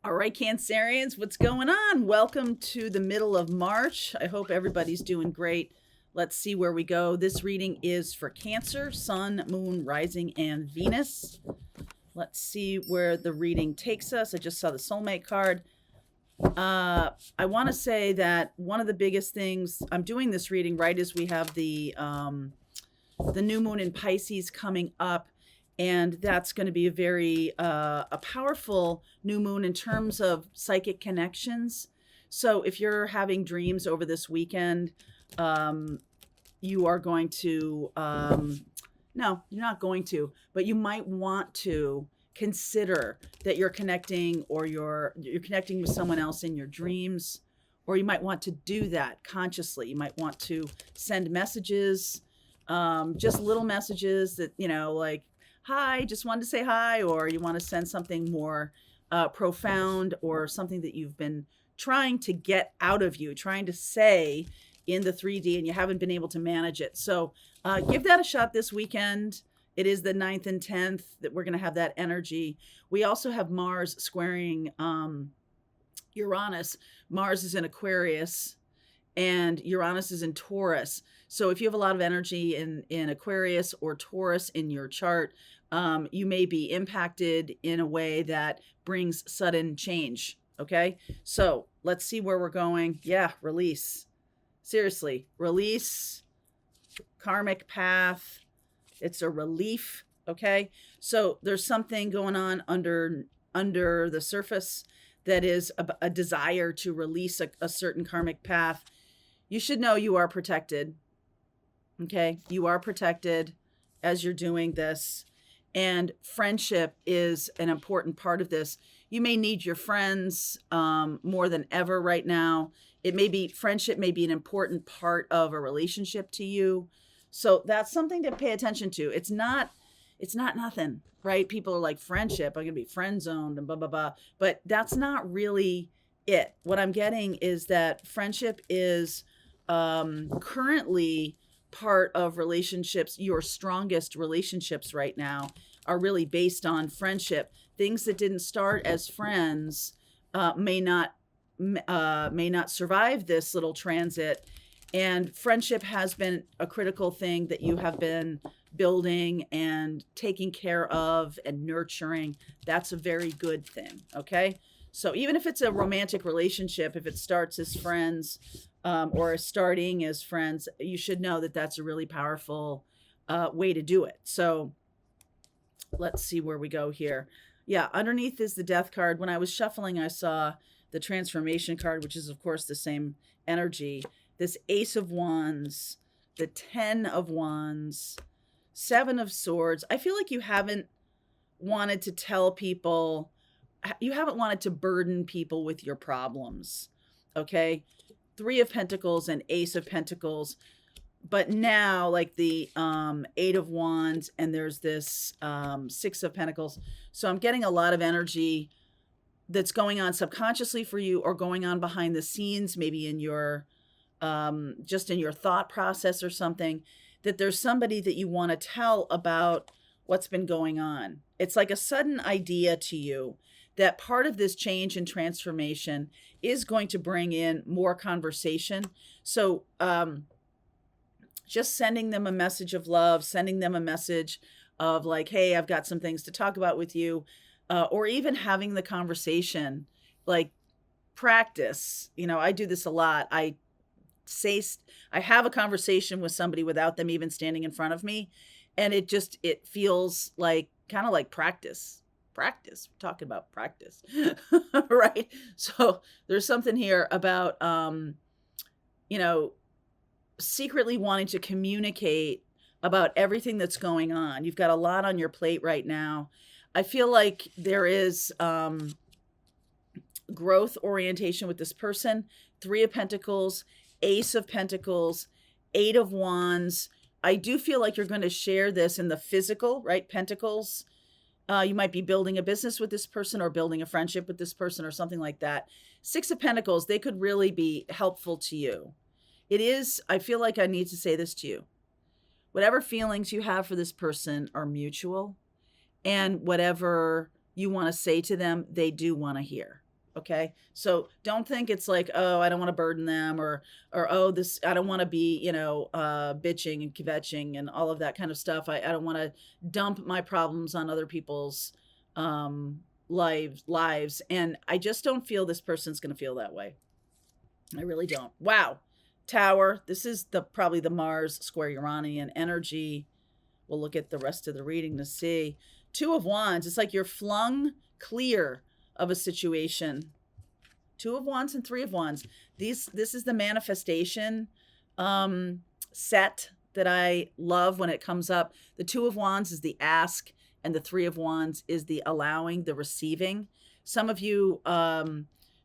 All right, Cancerians, what's going on? Welcome to the middle of March. I hope everybody's doing great. Let's see where we go. This reading is for Cancer, Sun, Moon, Rising, and Venus. Let's see where the reading takes us. I just saw the soulmate card. I want to say that one of the biggest things, I'm doing this reading right as we have the new moon in Pisces coming up, and that's going to be a powerful new moon in terms of psychic connections. So if you're having dreams over this weekend, you are going to no, you're not going to, but you might want to consider that you're connecting, or you're connecting with someone else in your dreams, or you might want to do that consciously. You might want to send messages, just little messages that, like, hi, just wanted to say hi, or you want to send something more profound, or something that you've been trying to get out of you, trying to say in the 3D, and you haven't been able to manage it. So give that a shot this weekend. It is the 9th and 10th that we're going to have that energy. We also have Mars squaring Uranus. Mars is in Aquarius and Uranus is in Taurus. So if you have a lot of energy in Aquarius or Taurus in your chart, you may be impacted in a way that brings sudden change. Okay, so let's see where we're going. Yeah, release. Seriously, release, karmic path. It's a relief. Okay, so there's something going on under the surface that is a desire to release a certain karmic path. You should know you are protected. Okay, you are protected as you're doing this. And friendship is an important part of this. You may need your friends more than ever right now. Friendship may be an important part of a relationship to you. So that's something to pay attention to. It's not nothing, right? People are like, friendship, I'm going to be friend zoned and blah, blah, blah. But that's not really it. What I'm getting is that friendship is currently part of relationships. Your strongest relationships right now are really based on friendship. Things that didn't start as friends may not survive this little transit. And friendship has been a critical thing that you have been building and taking care of and nurturing. That's a very good thing. Okay, so even if it's a romantic relationship, if it starts as friends, or starting as friends, you should know that that's a really powerful way to do it. So let's see where we go here. Yeah, underneath is the death card. When I was shuffling, I saw the transformation card, which is, of course, the same energy. This Ace of Wands, the 10 of Wands, 7 of Swords. I feel like you haven't wanted to tell people, you haven't wanted to burden people with your problems. Okay, 3 of Pentacles and Ace of Pentacles. But now, like the 8 of Wands, and there's this 6 of Pentacles. So I'm getting a lot of energy that's going on subconsciously for you, or going on behind the scenes, maybe in your just in your thought process or something, that there's somebody that you want to tell about what's been going on. It's like a sudden idea to you that part of this change and transformation is going to bring in more conversation. So just sending them a message of love, sending them a message of like, hey, I've got some things to talk about with you, or even having the conversation, like practice. I do this a lot. I have a conversation with somebody without them even standing in front of me, and it feels like kind of like practice. We're talking about practice. Right? So there's something here about secretly wanting to communicate about everything that's going on. You've got a lot on your plate right now. I feel like there is growth orientation with this person. 3 of Pentacles, Ace of Pentacles, 8 of Wands. I do feel like you're going to share this in the physical, right? Pentacles. You might be building a business with this person, or building a friendship with this person, or something like that. 6 of Pentacles, they could really be helpful to you. It is, I feel like I need to say this to you. Whatever feelings you have for this person are mutual, and whatever you want to say to them, they do want to hear. Okay. So don't think it's like, oh, I don't want to burden them, or, oh, this, I don't want to be, bitching and kvetching and all of that kind of stuff. I don't want to dump my problems on other people's, um, lives. And I just don't feel this person's going to feel that way. I really don't. Wow. Tower. This is probably the Mars square Uranian energy. We'll look at the rest of the reading to see. Two of Wands. It's like you're flung clear of a situation. Two of Wands and Three of Wands. This is the manifestation set that I love when it comes up. The Two of Wands is the ask, and the Three of Wands is the allowing, the receiving. Some of you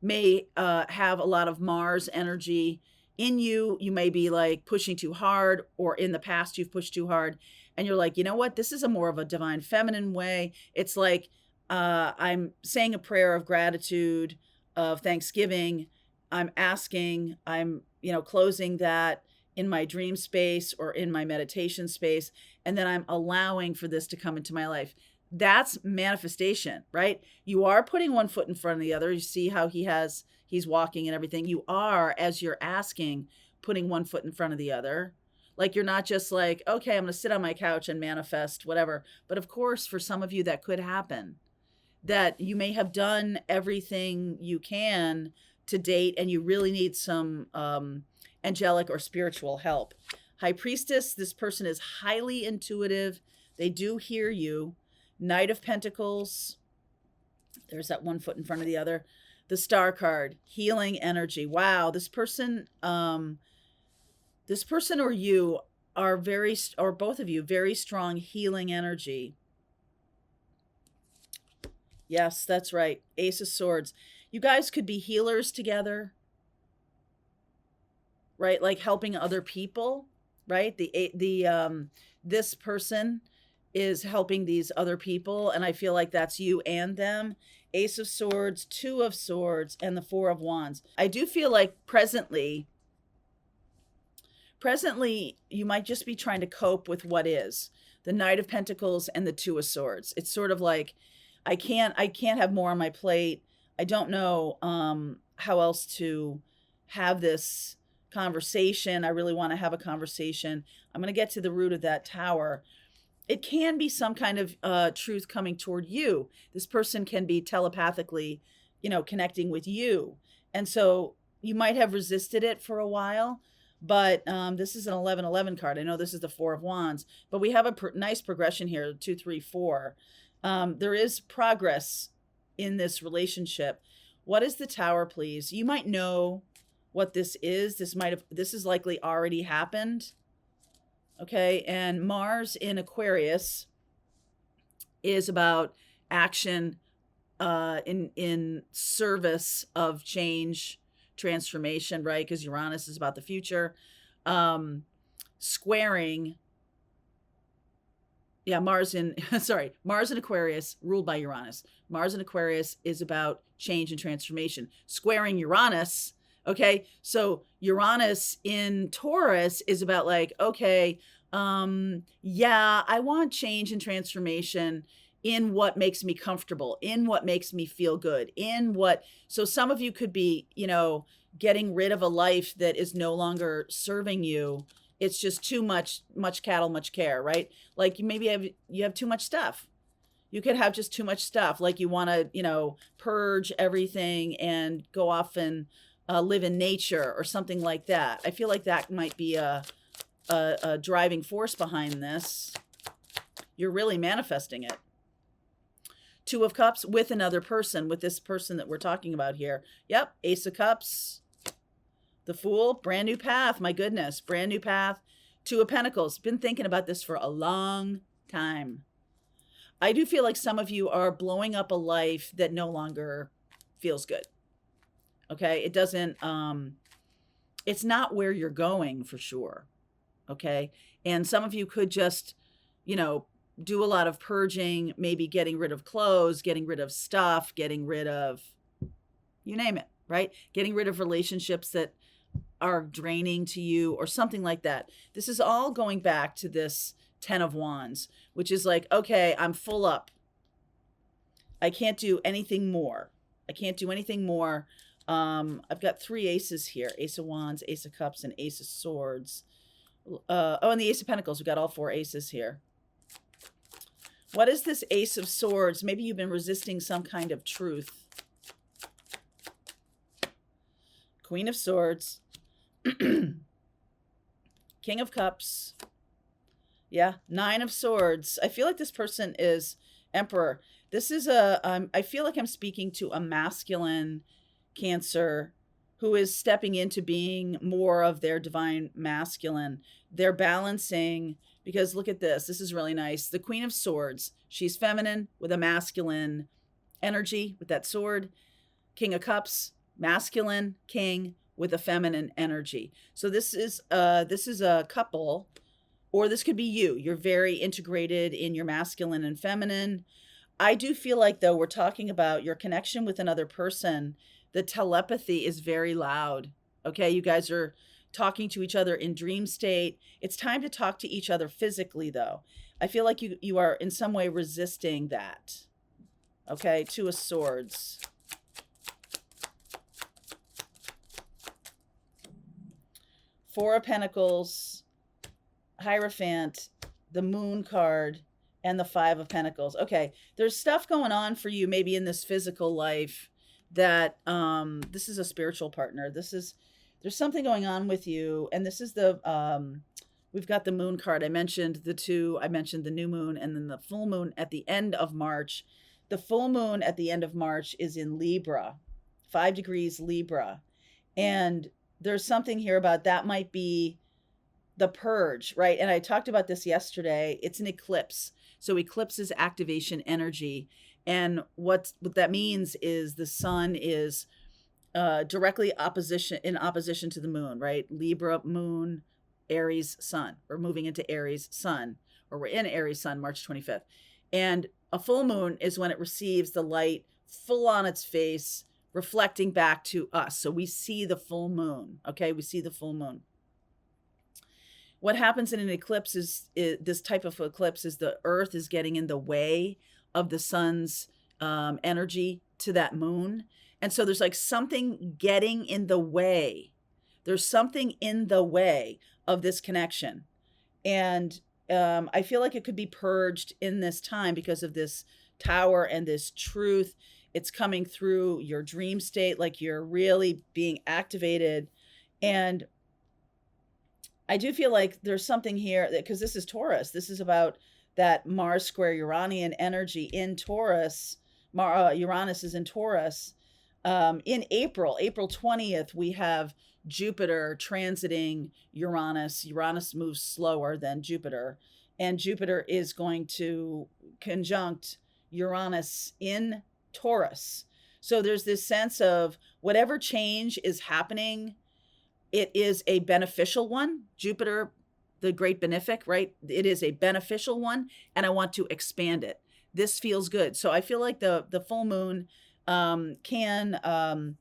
may have a lot of Mars energy in you. You may be like pushing too hard, or in the past you've pushed too hard, and you're like, you know what? This is a more of a divine feminine way. It's like I'm saying a prayer of gratitude, of thanksgiving. I'm asking, I'm, closing that in my dream space or in my meditation space. And then I'm allowing for this to come into my life. That's manifestation, right? You are putting one foot in front of the other. You see how he's walking and everything. You are, as you're asking, putting one foot in front of the other. Like, you're not just like, okay, I'm going to sit on my couch and manifest whatever. But of course, for some of you, that could happen. That you may have done everything you can to date, and you really need some angelic or spiritual help. High Priestess, this person is highly intuitive. They do hear you. Knight of Pentacles, there's that one foot in front of the other. The Star card, healing energy. Wow, this person or you are or both of you, very strong healing energy. Yes, that's right. Ace of Swords. You guys could be healers together, right? Like helping other people, right? This person is helping these other people, and I feel like that's you and them. Ace of Swords, Two of Swords, and the Four of Wands. I do feel like presently you might just be trying to cope with what is. The Knight of Pentacles and the Two of Swords. It's sort of like, I can't have more on my plate. I don't know how else to have this conversation. I really want to have a conversation. I'm going to get to the root of that Tower. It can be some kind of truth coming toward you. This person can be telepathically, connecting with you. And so you might have resisted it for a while, but this is an 11-11 card. I know this is the Four of Wands, but we have a nice progression here, 2, 3, 4. There is progress in this relationship. What is the Tower, please? You might know what this is. This is likely already happened. Okay. And Mars in Aquarius is about action, in service of change, transformation, right? Because Uranus is about the future. Squaring. Yeah, Mars in Aquarius, ruled by Uranus. Mars in Aquarius is about change and transformation. Squaring Uranus, okay? So Uranus in Taurus is about like, okay, yeah, I want change and transformation in what makes me comfortable, in what makes me feel good, so some of you could be, getting rid of a life that is no longer serving you. It's just too much cattle, much care, right? Like you have too much stuff. You could have just too much stuff. Like you want to, purge everything and go off and live in nature or something like that. I feel like that might be a driving force behind this. You're really manifesting it. Two of Cups with another person, with this person that we're talking about here. Yep, Ace of Cups. The Fool, brand new path. My goodness, brand new path. Two of Pentacles. Been thinking about this for a long time. I do feel like some of you are blowing up a life that no longer feels good. Okay, it doesn't, it's not where you're going for sure. Okay, and some of you could just, do a lot of purging, maybe getting rid of clothes, getting rid of stuff, getting rid of, you name it, right? Getting rid of relationships that are draining to you or something like that. This is all going back to this 10 of Wands, which is like, okay, I'm full up. I can't do anything more. I can't do anything more. I've got 3 aces here: Ace of Wands, Ace of Cups, and Ace of Swords. Oh, and the Ace of Pentacles. We've got all 4 aces here. What is this Ace of Swords? Maybe you've been resisting some kind of truth. Queen of Swords. King of Cups. Yeah, 9 of Swords. I feel like this person is Emperor. This is I feel like I'm speaking to a masculine Cancer who is stepping into being more of their divine masculine. They're balancing, because look at this. This is really nice. The Queen of Swords. She's feminine with a masculine energy with that sword. King of Cups, masculine king with a feminine energy. So this is a couple, or this could be you. You're very integrated in your masculine and feminine. I do feel like, though, we're talking about your connection with another person. The telepathy is very loud. Okay, you guys are talking to each other in dream state. It's time to talk to each other physically, though. I feel like you are in some way resisting that. Okay, 2 of Swords. Four of Pentacles, Hierophant, the Moon card, and the 5 of Pentacles. Okay, there's stuff going on for you maybe in this physical life that this is a spiritual partner. There's something going on with you, and this is the we've got the Moon card. I mentioned the 2. I mentioned the new moon and then the full moon at the end of March. The full moon at the end of March is in Libra, 5 degrees Libra. And there's something here about that might be the purge, right? And I talked about this yesterday. It's an eclipse. So eclipse is activation energy. And what that means is the sun is directly in opposition to the moon, right? Libra moon, Aries sun. We're moving into Aries sun, or we're in Aries sun, March 25th. And a full moon is when it receives the light full on its face, reflecting back to us. So we see the full moon, okay? We see the full moon. What happens in an eclipse is this type of eclipse is the earth is getting in the way of the sun's energy to that moon. And so there's like something getting in the way. There's something in the way of this connection. And I feel like it could be purged in this time because of this Tower and this truth. It's coming through your dream state, like you're really being activated. And I do feel like there's something here that, because this is Taurus, this is about that Mars square Uranian energy in Taurus. Uranus is in Taurus. In April 20th, we have Jupiter transiting Uranus. Uranus moves slower than Jupiter, and Jupiter is going to conjunct Uranus in Taurus. So there's this sense of whatever change is happening, it is a beneficial one. Jupiter, the great benefic, right? It is a beneficial one, and I want to expand it. This feels good. So I feel like the full moon can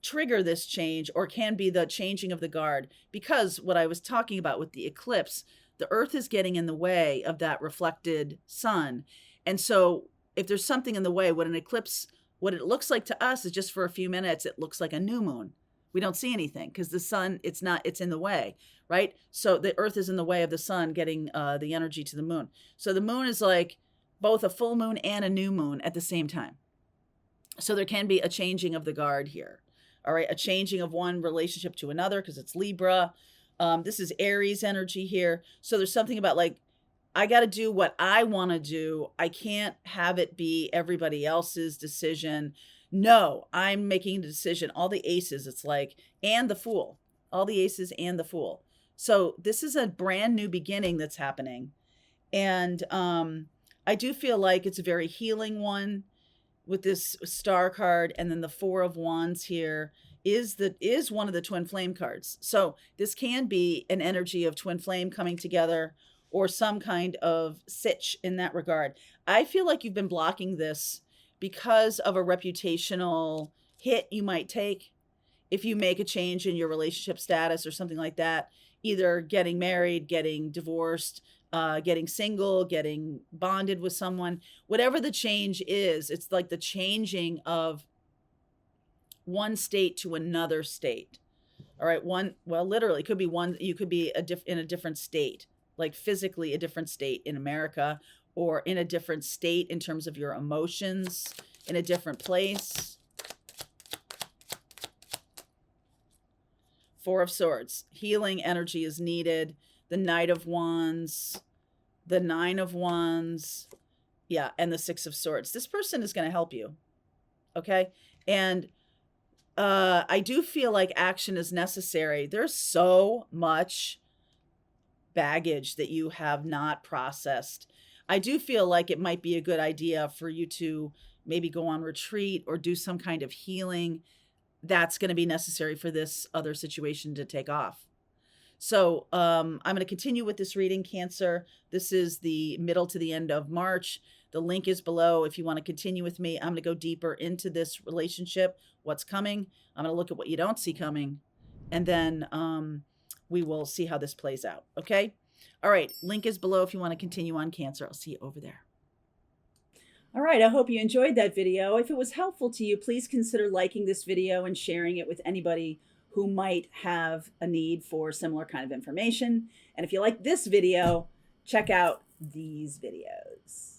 trigger this change, or can be the changing of the guard, because what I was talking about with the eclipse, the earth is getting in the way of that reflected sun. And so if there's something in the way, what an eclipse, what it looks like to us is just for a few minutes, it looks like a new moon. We don't see anything because the sun, it's in the way, right? So the earth is in the way of the sun getting the energy to the moon. So the moon is like both a full moon and a new moon at the same time. So there can be a changing of the guard here. All right, a changing of one relationship to another because it's Libra. This is Aries energy here. So there's something about like, I got to do what I want to do. I can't have it be everybody else's decision. No, I'm making the decision. All the aces, it's like, and the Fool. All the aces and the Fool. So this is a brand new beginning that's happening. And I do feel like it's a very healing one with this Star card. And then the 4 of Wands here is one of the twin flame cards. So this can be an energy of twin flame coming together, or some kind of sitch in that regard. I feel like you've been blocking this because of a reputational hit you might take if you make a change in your relationship status or something like that, either getting married, getting divorced, getting single, getting bonded with someone. Whatever the change is, it's like the changing of one state to another state. All right, literally, it could be one. You could be in a different state, like physically a different state in America, or in a different state in terms of your emotions, in a different place. Four of Swords, healing energy is needed. The Knight of Wands, the Nine of Wands, yeah, and the Six of Swords. This person is going to help you, okay? And I do feel like action is necessary. There's so much baggage that you have not processed. I do feel like it might be a good idea for you to maybe go on retreat or do some kind of healing. That's going to be necessary for this other situation to take off. So I'm going to continue with this reading, Cancer. This is the middle to the end of March. The link is below if you want to continue with me. I'm going to go deeper into this relationship, what's coming. I'm going to look at what you don't see coming. And then we will see how this plays out. Okay? All right. Link is below if you want to continue on, Cancer. I'll see you over there. All right, I hope you enjoyed that video. If it was helpful to you, please consider liking this video and sharing it with anybody who might have a need for similar kind of information. And if you like this video, check out these videos.